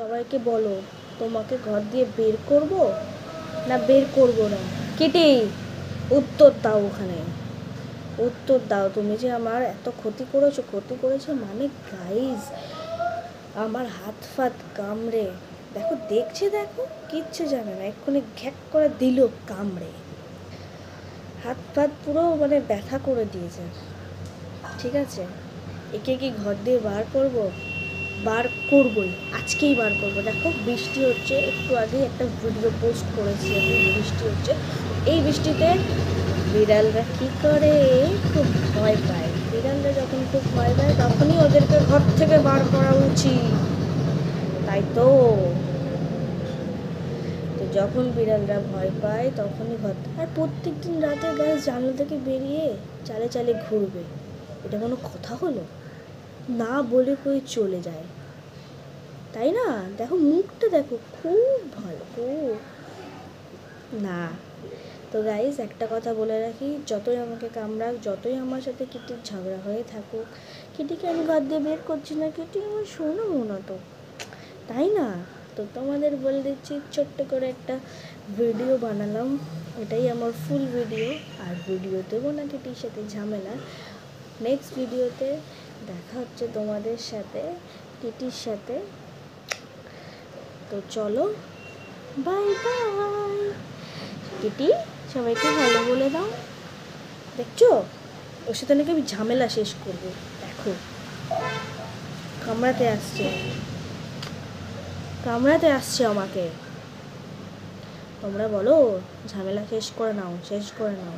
সবাইকে বলো তোমাকে ঘর দিয়ে বের করব না বের করব না। কিটি উত্তর দাও, ওখানে উত্তর দাও। তুমি যে আমার এত ক্ষতি করেছো, ক্ষতি করেছো মানে গাইজ আমার হাত ফাত কামড়ে, দেখো দেখছে, দেখো কিচ্ছু জানে না, এক্ষুনি ঘ্যাক করে দিল কামড়ে, হাত ফাত পুরো মানে ব্যথা করে দিয়েছে। ঠিক আছে, একে কি ঘর দিয়ে বার করব? বার করবই, আজকেই বার করব। দেখো বৃষ্টি হচ্ছে, একটু আগে একটা ভিডিও পোস্ট করেছি আমি, বৃষ্টি হচ্ছে। এই বৃষ্টিতে বিড়ালরা কী করে, খুব ভয় পায়। বিড়ালরা যখন খুব ভয় পায় তখনই ওদেরকে ঘর থেকে বার করা উচিত, তাই তো। তো যখন বিড়ালরা ভয় পায় তখনই ঘর, আর প্রত্যেক দিন রাতে গাছ জানলা থেকে বেরিয়ে চালে চালে ঘুরবে, এটা কোনো কথা হলো? না বলে কই চলে যায়, তাই না? দেখো মুখটা দেখো, খুব ভালো, খুব না। তো গাইজ একটা কথা বলে রাখি, যতই আমাকে কামড়াক, যতই আমার সাথে কিটির ঝগড়া হয়ে থাকুক, কিটিকে আমি ঘর দিয়ে বের করছি না, কিটি আমার শোনো মনে তো, তাই না? তো তোমাদের বলে দিচ্ছি, ছোট্ট করে একটা ভিডিও বানালাম, এটাই আমার ফুল ভিডিও। আর ভিডিও দেবো না কিটির সাথে ঝামেলা। নেক্সট ভিডিওতে দেখা হচ্ছে তোমাদের সাথে, কিটির সাথে। তো চলো, বাই বাই। কিটি সবাইকে হ্যালো বলে দাও। দেখছো, ওর সাথে নাকি আমি ঝামেলা শেষ করবো, দেখো কামড়াতে আসছে, কামড়াতে আসছে আমাকে। তোমরা বলো ঝামেলা শেষ করে নাও, শেষ করে নাও।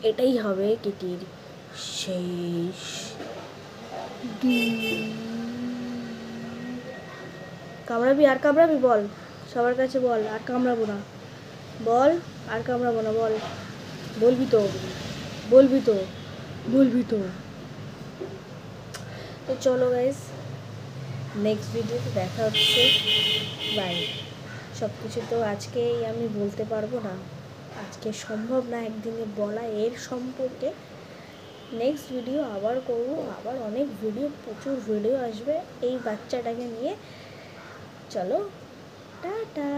এটাই হবে কিটির শেষ। কামড়াবি আর কামড়াবি বল, সবার কাছে বল আর কামড়াবো না, বল আর কামড়াবো না, বল, বলবি তো, বলবি তো, বলবি তো। তো চলো গাইস, নেক্সট ভিডিওতে দেখা হচ্ছে, বাই। সব কিছু তো আজকেই আমি বলতে পারবো না, আজকে সম্ভব না একদিনে বলা এর সম্পর্কে। নেক্সট ভিডিও আবার করবো, আবার অনেক ভিডিও, প্রচুর ভিডিও আসবে এই বাচ্চাটাকে নিয়ে। চলো টাটা।